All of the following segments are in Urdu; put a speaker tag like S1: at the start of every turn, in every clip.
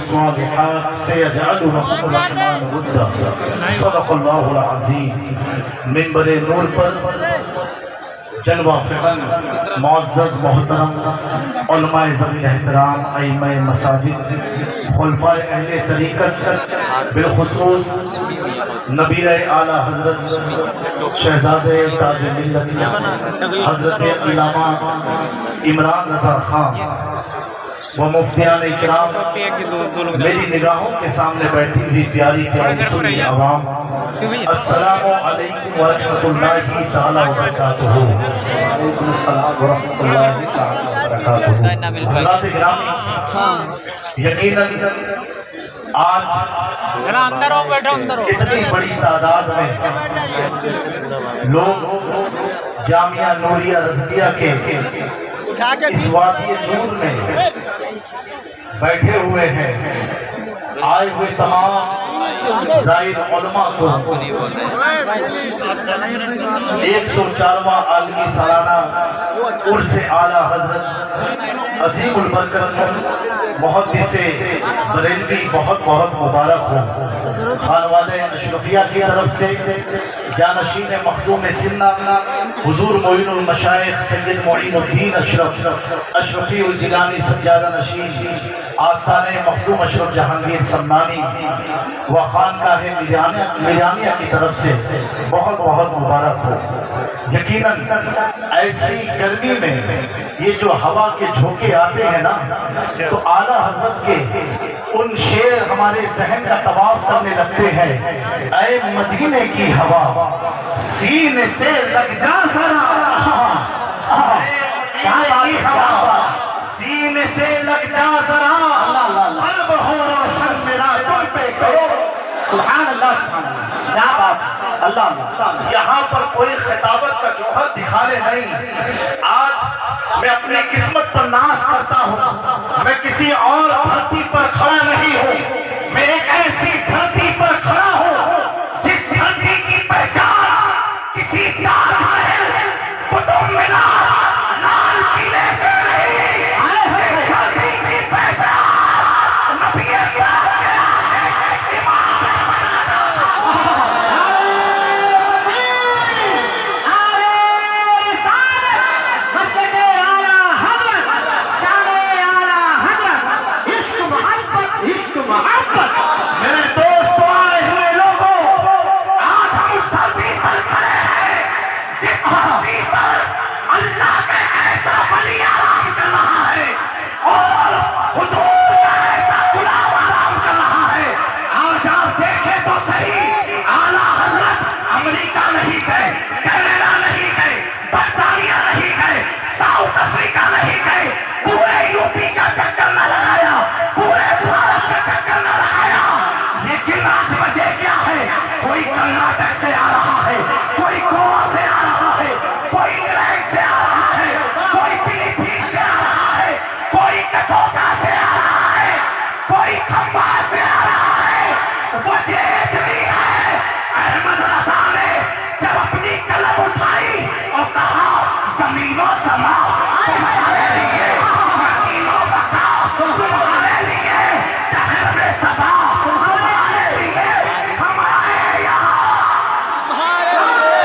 S1: الصالحات سيجعل لكم الرحمن ودا صدق اللہ العظیم۔ منبر نور پر جلوہ فغن معزز محترم علماء ذوی احترام ائمہ مساجد خلفاء اہل طریقت بالخصوص نبی اعلیٰ حضرت شہزادہ تاج ملت حضرت علامہ عمران رضا خان و مفتیان اکرام، میری نگاہوں کے سامنے بیٹھی ہوئی پیاری پیاری سنی عوام، السلام علیکم ورحمۃ اللہ تعالیٰ وبرکاتہ۔ وعلیکم السلام ورحمۃ اللہ تعالیٰ وبرکاتہ۔ حضرات گرامی، یقیناً آج اتنی بڑی تعداد میں لوگ جامعہ نوریہ رضویہ کے اس وادی نور میں بیٹھے ہوئے ہیں۔ آئے ہوئے تمام زائر علماء کو 104واں عالمی سالانہ عرس اعلیٰ حضرت عظیم البرکت محدث بریلوی بہت بہت مبارک ہو۔ خانوادہ اشرفیہ کی طرف سے جانشین مخدوم سنہ حضور معین المشائخ سید معین الدین اشرفی الجیلانی سجادہ نشین آستان مخدوم اشرف جہانگیر سمنانی و خانقاہ میرانیہ کی طرف سے بہت بہت مبارک ہو۔ یقیناً ایسی گرمی میں یہ جو ہوا کے جھونکے آتے ہیں نا، تو اعلیٰ حضرت کے ان شعر ہمارے ذہن کا طواف کرنے لگتے ہیں۔ اے مدینے کی ہوا سینے سے لگ جا ذرا، سینے سے لگ جا ذرا، قلب ہو روشن میرا تم پہ کرو۔ سبحان اللہ سبحان اللہ، کیا بات اللہ اللہ۔ یہاں پر کوئی خطابت کا جوہر دکھانے نہیں۔ آج میں اپنی قسمت پر ناز کرتا ہوں، میں کسی اور دھرتی پر کھڑا نہیں ہوں، میں ایک ایسی دھرتی پر کھڑا ہوں جس دھرتی کی پہچان کسی تاج محل قطب مینار لال قلعے سے نہیں، جس دھرتی کی پہچان نبی اکرم کے عاشق امام احمد رضا میرے دوستوں، آئے ہوئے لوگوں، آج ہم اس دھرتی پر کھڑے ہیں جس دھرتی پر اللہ کا ایسا ولی آرام کر رہا ہے اور حضور کا ایسا غلام آرام کر رہا ہے۔ آج آپ دیکھیں تو صحیح، اعلیٰ حضرت امریکہ نہیں گئے، کینیڈا نہیں گئے، برطانیہ نہیں گئے، ساؤتھ افریقہ نہیں گئے، پورے یوپی کا چکر نہ لگایا، پورے بھارت کا چکر نہ لگایا، لیکن آج وجہ کیا ہے؟ کوئی کرناٹک سے آ رہا ہے، کوئی گوا سے آ رہا ہے، کوئی انگلینڈ سے آ رہا ہے، کوئی فلپین سے آ رہا ہے، کوئی کچوچا سے آ رہا ہے، کوئی کھمبا سے آ رہا ہے۔ وجہ اتنی ہے، احمد رضا نے جب اپنی قلم اٹھائی اور کہا زمین و سما تمہارے لیے، مدین و مکہ تمہارے لیے، دہر میں صفا تمہارے لیے، ہم آئے یہاں۔ آئے ہوئے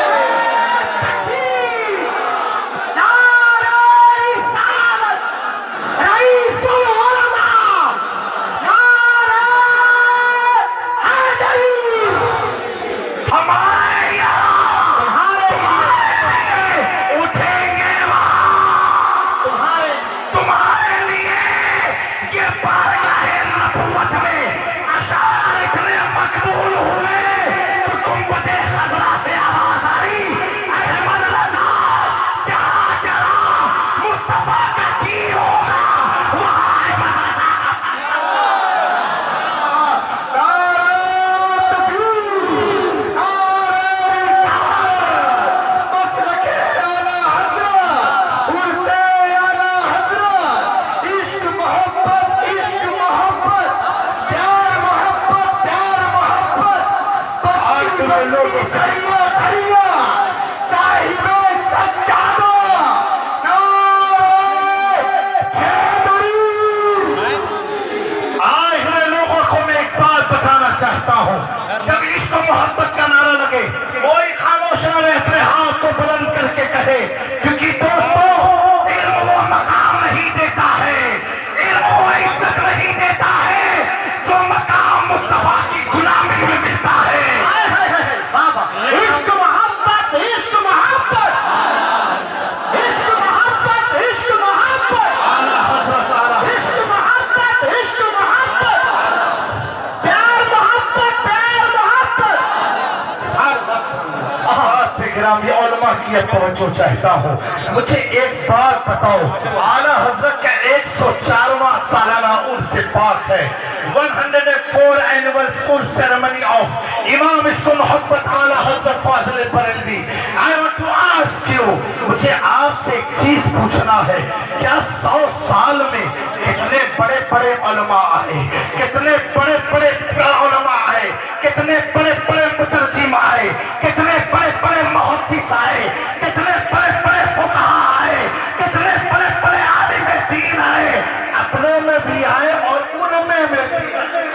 S1: علماء کی اب توجہ چاہتا ہوں. مجھے ایک بات بتاؤ, اعلیٰ حضرت کا 104واں سالانہ عرس پاک ہے, 104 اینول سور سیرمنی آف امام عشق و محبت اعلیٰ حضرت فاضل Barelvi. I want to ask you, مجھے آپ سے ایک چیز پوچھنا ہے, کیا 100 سال میں کتنے بڑے بڑے علماء آئے, کتنے بڑے بڑے علماء آئے, کتنے بڑے بڑے مترجم آئے, کتنے بڑے بڑے محدث آئے, کتنے بڑے بڑے فقہاء آئے, کتنے بڑے بڑے عالم دین آئے, اپنے میں بھی آئے اور ان میں بھی آئے.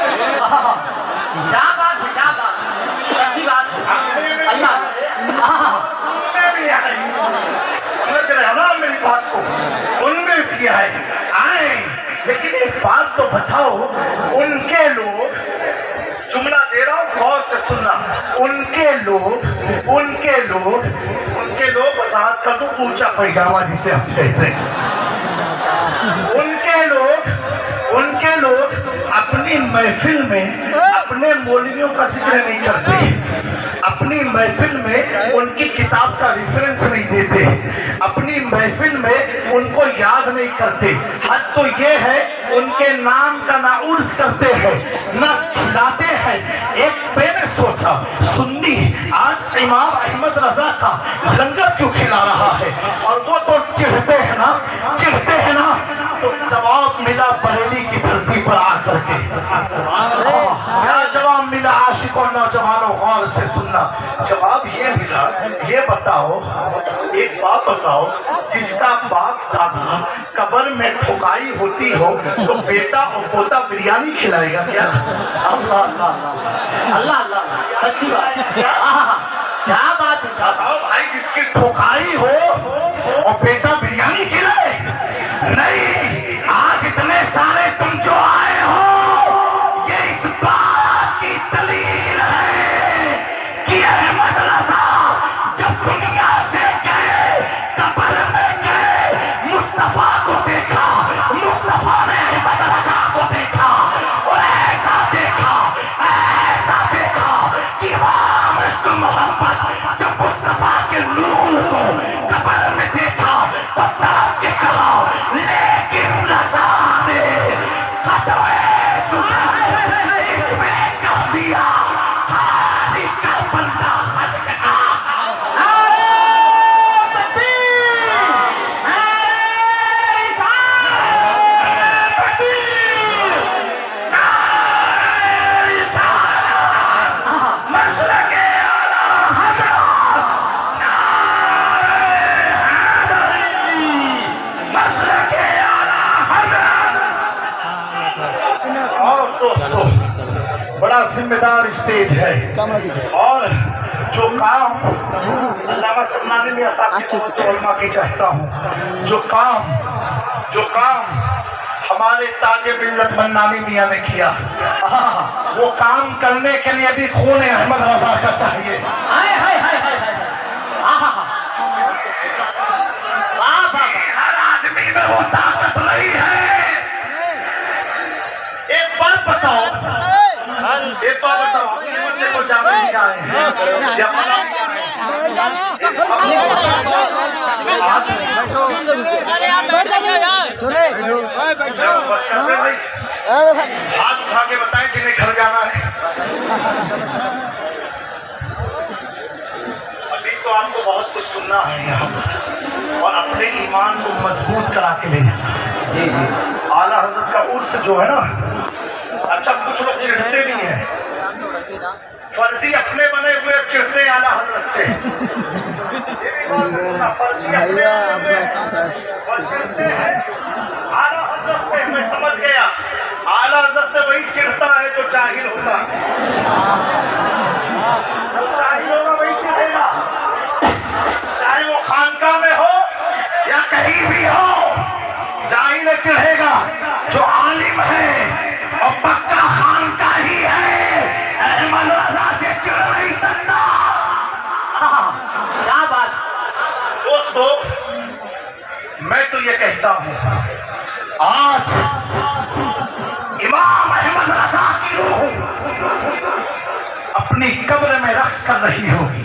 S2: کیا بات ہے, کیا بات, اچھی بات ہے. اللہ
S1: سمجھ رہے ہو نا میری بات کو, ان میں بھی آئے. لیکن ایک بات تو بتاؤ, ان کے لوگ, جملہ دے رہا ہوں غور سے سننا, ان کے لوگ وضاحت کر دوں, اونچا پیجامہ جسے ہم کہتے ہیں, ان کے لوگ اپنی محفل میں اپنے مولویوں کا ذکر نہیں کرتے, اپنی محفل میں ان کی کتاب کا ریفرنس نہیں دیتے, اپنی محفل میں ان کو یاد نہیں کرتے. حد تو یہ ہے ان کے نام کا نہ عرس کرتے ہیں نہ کھلاتے ہیں. ایک میں نے سوچا, سنی آج امام احمد رضا کا لنگر کیوں کھلا رہا ہے, اور وہ تو چڑھتے ہیں نا, تو جواب ملا بریلی کی دھرتی پر آ کر کے. کیا جواب ملا عاشقوں نوجوانوں, غور سے سننا. جواب یہ ملا, یہ بتاؤ, ایک بات بتاؤ, جس کا باپ دادا قبر میں ٹھکائی ہوتی ہو تو بیٹا اور پوتا بریانی کھلائے گا کیا؟
S2: اللہ اللہ اللہ اللہ, اچھی بات, کیا بات ہے.
S1: بتاؤ بھائی, جس کی ٹھکائی ہو اور بیٹا بریانی کھلائے؟ نہیں. آج اتنے سارے تم جو آئے ہو, یہ اس بات کی دلیل ہے کہ احمد رضا جب دنیا سے گئے, قبر میں گئے, مصطفیٰ کو دیکھا, مصطفیٰ نے احمد رضا کو دیکھا, اور ایسا دیکھا کہ امام عشق محبت جب مصطفیٰ کے نور کو قبر میں دیکھا تو تڑپ کے کہا, لیکن رضا نے ختم اس میں کر دیا خالق کا بندہ خلق کا. دوستو, بڑا ذمہ دار اسٹیج ہے, اور جو کام علامہ سمنانی میاں صاحب کی علماء کی چاہتا ہوں, جو کام ہمارے تاج ملت منانی میاں نے کیا, وہ کام کرنے کے لیے بھی خون احمد رضا کا چاہیے. ہر آدمی میں وہ طاقت نہیں ہے. ایک بات بتاؤ, بندے کو جانے نہیں آئے ہیں یا ہاتھ اٹھا کے بتائیں جنہیں گھر جانا ہے. ابھی تو آپ کو بہت کچھ سننا ہے یہاں, اور اپنے ایمان کو مضبوط کرا کے لے جانا. اعلیٰ حضرت کا عرس جو ہے نا, اچھا کچھ لوگ چڑھتے بھی ہیں, فرضی اپنے بنے ہوئے چڑھتے ہیں اعلیٰ حضرت سے. اعلیٰ حضرت سے میں سمجھ گیا, اعلیٰ حضرت سے وہی چڑھتا ہے جو جاہل ہوتا ہے. جاہل ہوگا وہی چڑھے گا, چاہے وہ خانقاہ میں ہو یا کہیں بھی ہو. جاہل چڑھے گا, جو عالم ہے اور پکا خانقاہ ہی ہے احمد رضا سے چڑھ نہیں سکتا.
S2: کیا بات.
S1: دوستو, میں تو یہ کہتا ہوں, آج امام احمد رضا کی روح اپنی قبر میں رقص کر رہی ہوگی,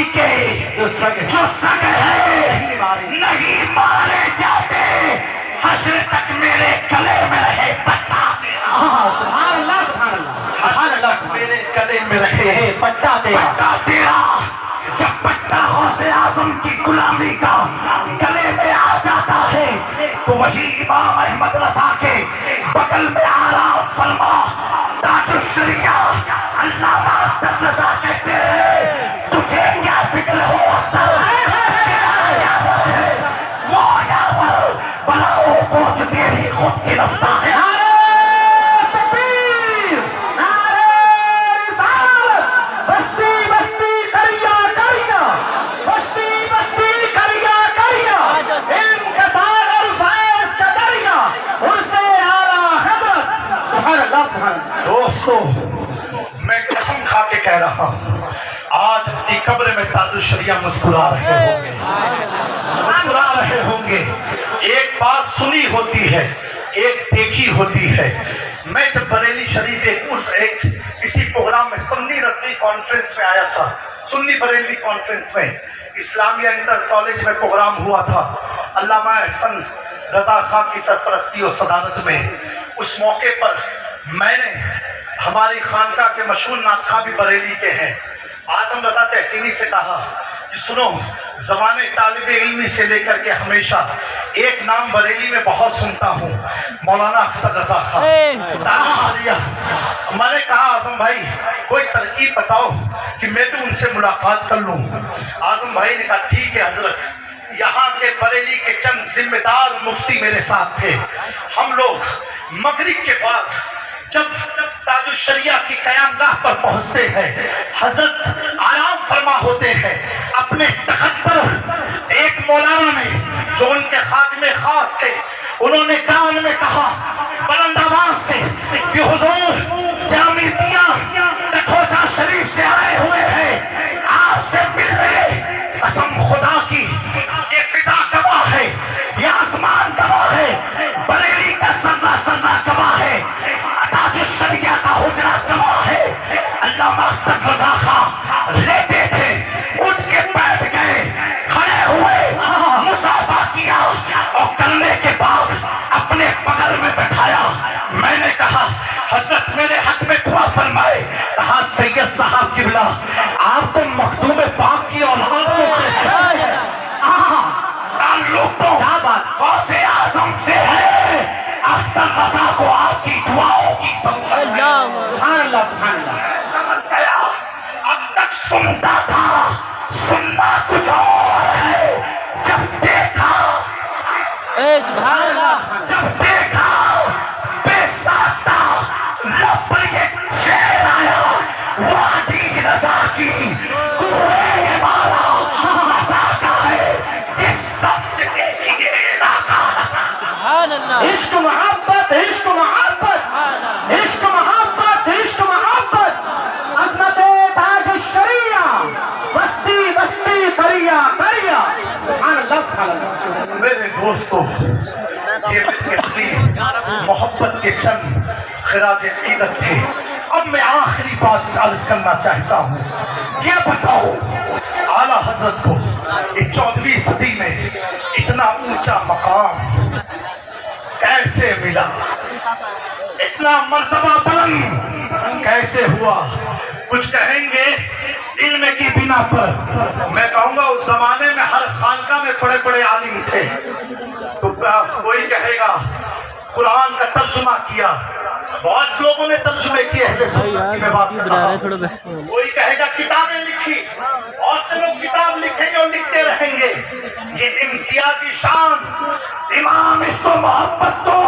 S1: نبی کے جو سگ ہے نہیں مارے جاتے، حشر تک میرے گلے میں رہے پٹا تیرا،
S2: سبحان اللہ سبحان اللہ سبحان اللہ،
S1: میرے گلے میں رہے
S2: پٹا تیرا،
S1: پٹا تیرا۔ جب پٹا غوث اعظم کی غلامی کا گلے میں آ جاتا ہے تو وہی امام احمد رضا کے بغل میں آرام فرما تاج الشریعہ علامہ احمد رضا کہتے ہیں تجھے کیا فکر ہو وہ یاور بلاؤں کو جو تیری خود کی رفتار ہے۔ دوستو میں قسم کھا کے کہہ رہا ہوں آج اپنی قبر میں تاج الشریعہ مسکرا رہے ہوں گے، مسکرا رہے ہوں گے۔ ایک بات سنی ہوتی ہے، ایک دیکھی ہوتی ہے۔ میں جب بریلی شریف ایک کسی پروگرام میں سنی رسمی کانفرنس میں آیا تھا، سنی بریلی کانفرنس میں اسلامیہ انٹر کالج میں پروگرام ہوا تھا علامہ احسن رضا خان کی سرپرستی اور صدارت میں۔ اس موقع پر میں نے ہماری خانقاہ کے مشہور نعت خواں بھی بریلی کے ہیں اعظم رضا تحسینی سے کہا کہ سنو، زمانے طالب علمی سے لے کر کے ہمیشہ ایک نام بریلی میں بہت سنتا ہوں، مولانا اختر رضا خان۔ میں نے کہا اعظم بھائی کوئی ترکیب بتاؤ کہ میں بھی ان سے ملاقات کر لوں۔ اعظم بھائی نے کہا ٹھیک ہے حضرت، یہاں کے بریلی کے چند ذمہ دار مفتی میرے ساتھ تھے، ہم لوگ مغرب کے بعد جب تاج الشریعہ کی قیام گاہ پر پہنچتے ہیں، حضرت آرام فرما ہوتے ہیں اپنے تخت پر۔ ایک مولانا نے جو ان کے خادم خاص تھے، انہوں نے کان میں کہا بلند آواز سے کہ حضور جامعہ کٹھوچا شریف سے آئے ہوئے ہیں، آپ سے ملنے۔ قسم خدا کی یہ فضا گواہ ہے، یہ آسمان گواہ ہے، بریلی کا سرزہ سرزہ گواہ ہے، تاج الشریعہ کا حجرہ گواہ ہے۔ علامہ اختر رضا خان لیٹے تھے، اٹھ کے بیٹھ گئے، کھڑے ہوئے، مصافحہ کیا اور کرنے کے بعد اپنے بغل میں بٹھایا۔ میں نے کہا حضرت میرے حق میں دعا فرمائے۔ کہا سید صاحب قبلہ آپ تو مخدوم پاک کی اولاد میں سے ہیں، تعلق تو غوث اعظم سے ہے، اختر رضا کو آپ کی دعاؤں کی ضرورت ہے۔
S2: سبحان اللہ سبحان اللہ۔
S1: سمجھ گیا، اب تک سنتا تھا، سننا کچھ اور ہے۔ جب دیکھا
S3: سبحان اللہ،
S1: جب دیکھا بے ساختہ لب پر ایک شعر آیا، وادی رضا کی کوئے مارا رضا کا ہے، جس سمت دیکھیے علاقہ رضا۔
S3: سبحان اللہ،
S2: عشق محبت عشق محبت عشق محبت عشق محبت، عظمت تاج الشریعہ، بستی بستی قریہ قریہ۔ سبحان اللہ سبحان اللہ۔
S1: میرے دوستو یہ محبت کے چند خراج عقیدت تھے۔ اب میں آخری بات عرض کرنا چاہتا ہوں، کیا بتاؤ اعلیٰ حضرت کو اس 14ویں صدی میں اتنا اونچا مقام کیسے ملا، اتنا مرتبہ بلند کیسے ہوا؟ کچھ کہیں گے علم کی بنا پر، میں کہوں گا اس زمانے میں ہر خانقاہ میں بڑے بڑے عالم تھے، تو کوئی کہے گا قرآن کا ترجمہ کیا، بہت سے لوگوں نے ترجمے کیے اہل سنت کی میں بات کر رہا ہوں۔ کوئی کہے گا کتابیں لکھی، بہت سے لوگ کتاب لکھیں گے اور لکھتے رہیں گے۔ یہ امتیازی شان امام اس کو محبت کو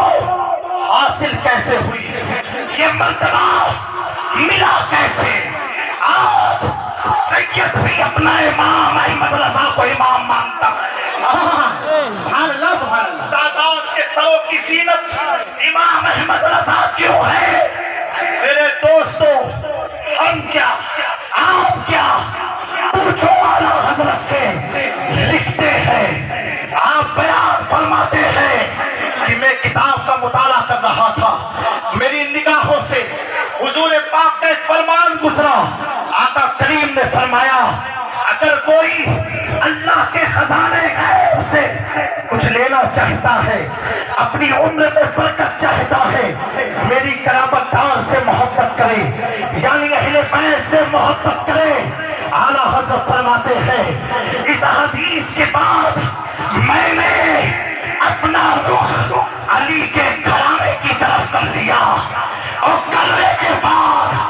S1: حاصل کیسے ہوئی، یہ مرتبہ ملا کیسے؟ آج سید بھی اپنا امام احمد رضا کو امام مانتا ہے۔
S2: سبحان اللہ سبحان اللہ۔
S1: سادات کے سروں کی زینت امام احمد رضا کیوں ہے؟ میرے دوستو ہم کیا آپ کیا پوچھو اعلیٰ حضرت سے، لکھتے ہیں، آپ بیان فرماتے ہیں کہ میں کتاب کا مطالعہ کر رہا تھا، میری نگاہوں سے حضور پاک کا ایک فرمان گزرا، آقا کریم نے فرمایا اگر کوئی اللہ کے خزانے غیب سے کچھ لینا چاہتا ہے، اپنی عمر میں برکت چاہتا ہے، میری قرابت دار سے محبت کرے، یعنی اہل بیت سے محبت کرے۔ اعلیٰ حضرت فرماتے ہیں اس حدیث کے بعد میں نے اپنا رخ علی کے گھرانے کی طرف کر لیا، اور کرنے کے بعد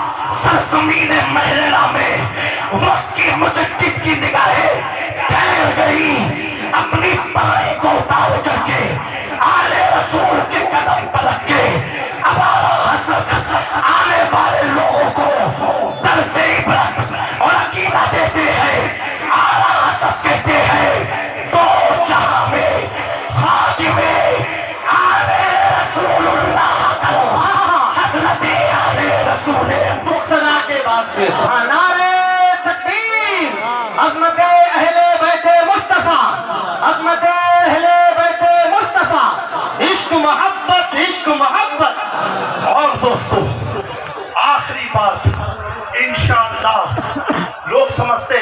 S1: سرزمین مہرنا میں وقت کی مجدد کی نگاہیں ٹھہر گئی، اپنی پائی کو اتار کر کے آل رسول کے قدم پر رکھ کے اب اعلیٰ حضرت آنے والے لوگوں کو درس عبرت اور عقیدہ دیتے ہیں۔ اعلیٰ حضرت کہتے ہیں دو جہاں میں خاتم آل رسول اللہ کرو، حضرت آل رسول
S2: مقتدا کے واسطے سبحان نعرہ تکبیر، عظمت اہل بیت مصطفیٰ، عظمت اہل بیت مصطفیٰ، عشق محبت، عشق محبت۔
S1: اور دوستو آخری بات، انشاءاللہ لوگ سمجھتے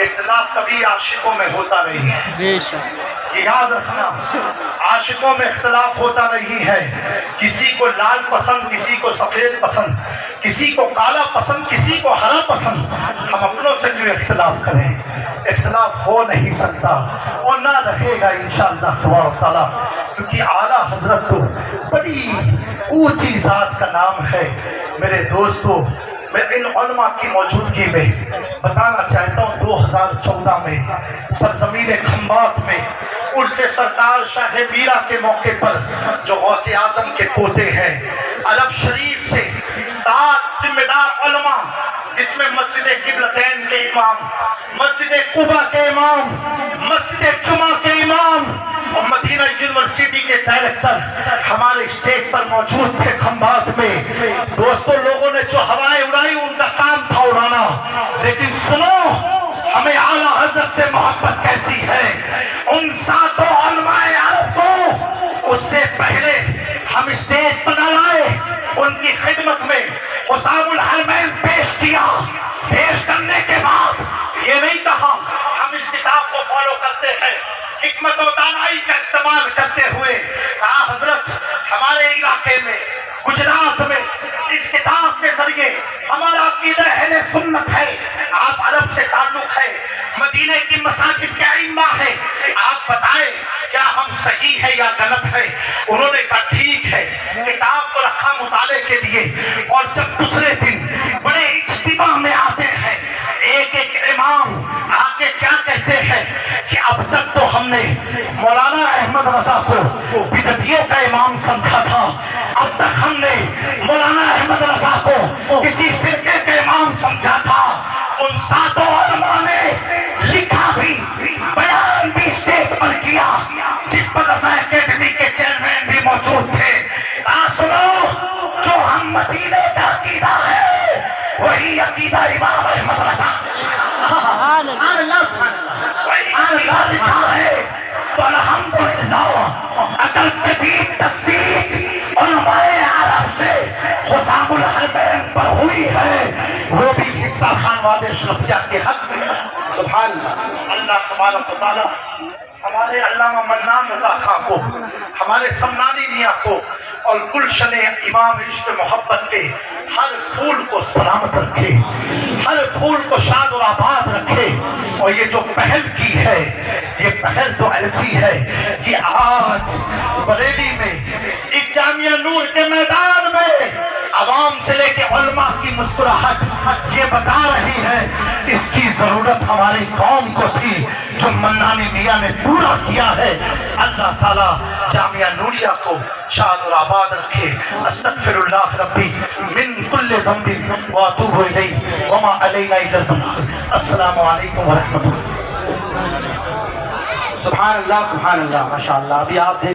S1: اختلاف کبھی عاشقوں میں ہوتا نہیں ہے،
S3: بے شک،
S1: یہ یاد رکھنا، عاشقوں میں اختلاف ہوتا نہیں ہے۔ کسی کو لال پسند، کسی کو سفید پسند، کسی کو کالا پسند، کسی کو ہرا پسند۔ ہم اپنوں سے کیوں اختلاف کریں؟ اختلاف ہو نہیں سکتا اور نہ رہے گا انشاءاللہ تبارک تعالیٰ، کیونکہ اعلیٰ حضرت تو بڑی اونچی ذات کا نام ہے۔ میرے دوستو، میں ان علماء کی موجودگی میں بتانا چاہتا ہوں 2014 میں سرزمین کھمبات میں عرس سرکار شاہ میرا کے موقع پر جو غوث اعظم کے پوتے ہیں، عرب شریف سے 7 ذمہ دار علماء، جس میں مسجد قبلتین کے امام، مسجد قبا کے امام، مسجد جمعہ کے امام اور مدینہ یونیورسٹی کے ڈائریکٹر ہمارے اسٹیج پر موجود تھے کھمبات میں۔ دوستوں، لوگوں نے جو ہوائیں اڑائی ان کا کام تھا اڑانا، لیکن سنو ہمیں اعلیٰ حضرت سے محبت کیسی ہے۔ ان 7 علماء عرب کو اس سے پہلے ہم اسٹیج پر لائے، ان کی خدمت میں حسام الحرمین پیش کیا۔ پیش کرنے کے بعد یہ نہیں کہا ہم اس کتاب کو فالو کرتے ہیں، حکمت و دانائی کا استعمال کرتے ہوئے کہا حضرت ہمارے علاقے میں گجرات میں اس کتاب کے ذریعے ہمارا عقیدہ اہل سنت ہے، آپ عرب سے تعلق ہے، مدینے کی مساجد کے ائمہ ہے، آپ بتائیں کیا ہم صحیح ہے یا غلط ہے؟ انہوں نے کہا ٹھیک ہے، کتاب کو رکھا مطالعے کے لیے۔ اور جب دوسرے دن بڑے اجتماع میں آتے ہیں، ایک ایک امام آ کے کیا کہتے ہیں کہ اب تک تو ہم نے مولانا احمد رضا کو بدعتیوں کا امام سمجھا تھا، اب تک ہم نے مولانا احمد رضا کو کسی فرقے کا امام سمجھا تھا۔ ان 7 علماء نے لکھا بھی، بیان بھی اسٹیج پر کیا، جس پر رضا اکیڈمی کے چیئرمین بھی موجود تھے۔ سنو، جو ہم مدینے کا عقیدہ ہے وہی عقیدہ امام احمد رضا،
S3: سبحان اللہ،
S2: سبحان اللہ، سبحان اللہ۔
S1: وہی عقیدہ لکھا ہے۔ تو الحمدللہ اگر جدید تصدیق علماء عرب سے حسام الحرمین پر ہوئی ہے، وہ بھی حصہ خانواد اشرفیہ کے حق میں ہے۔
S2: سبحان اللہ۔
S1: اللہ تبارک و تعالیٰ ہمارے علامہ منان رضا خان کو، ہمارے سمنانی میاں کو اور گلشن امام عشق محبت کے ہر پھول کو سلامت رکھے، ہر پھول کو شاد و آباد رکھے۔ اور یہ جو پہل کی ہے، یہ پہل تو ایسی ہے کہ آج بریلی میں ایک جامعہ نور کے میدان میں عوام سے لے کے علماء کی مسکراہٹ یہ بتا رہی ہے اس کی ضرورت ہماری قوم کو تھی، جو منانی میاں نے پورا کیا ہے۔ اللہ تعالیٰ جامعہ نوریہ کو شاد اور آباد رکھے۔ استغفر اللہ ربی من کل ذنب واتوب الیہ وما علینا الا البلاغ۔ السلام علیکم ورحمۃ اللہ۔
S2: سبحان اللہ، سبحان اللہ، ماشاءاللہ۔ ابھی آپ دیکھ